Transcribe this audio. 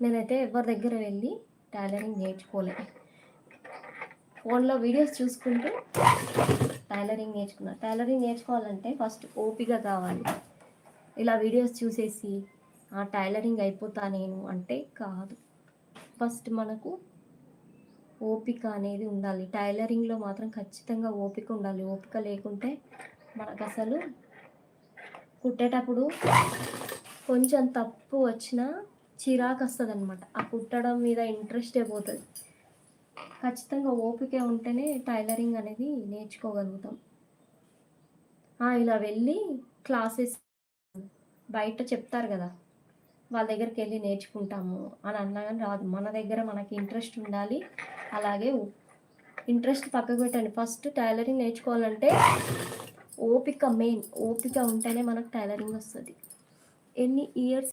నేనైతే ఎవరి దగ్గర వెళ్ళి టైలరింగ్ నేర్చుకోలే. ఫోన్లో వీడియోస్ చూసుకుంటూ టైలరింగ్ నేర్చుకున్నా. టైలరింగ్ నేర్చుకోవాలంటే ఫస్ట్ ఓపిక కావాలి. ఇలా వీడియోస్ చూసేసి టైలరింగ్ అయిపోతా నేను అంటే కాదు. ఫస్ట్ మనకు ఓపిక అనేది ఉండాలి. టైలరింగ్లో మాత్రం ఖచ్చితంగా ఓపిక ఉండాలి. ఓపిక లేకుంటే మనకు అసలు కుట్టేటప్పుడు కొంచెం తప్పు వచ్చినా చిరాకు వస్తుంది అనమాట. ఆ కుట్టడం మీద ఇంట్రెస్టే పోతుంది. ఖచ్చితంగా ఓపిక ఉంటేనే టైలరింగ్ అనేది నేర్చుకోగలుగుతాం. ఇలా వెళ్ళి క్లాసెస్ బయట చెప్తారు కదా, వాళ్ళ దగ్గరికి వెళ్ళి నేర్చుకుంటాము అని అన్నా కానీ రాదు. మన దగ్గర మనకి ఇంట్రెస్ట్ ఉండాలి. అలాగే ఇంట్రెస్ట్ పక్కకు పెట్టండి. ఫస్ట్ టైలరింగ్ నేర్చుకోవాలంటే ఓపిక మెయిన్. ఓపిక ఉంటేనే మనకు టైలరింగ్ వస్తుంది. ఎన్ని ఇయర్స్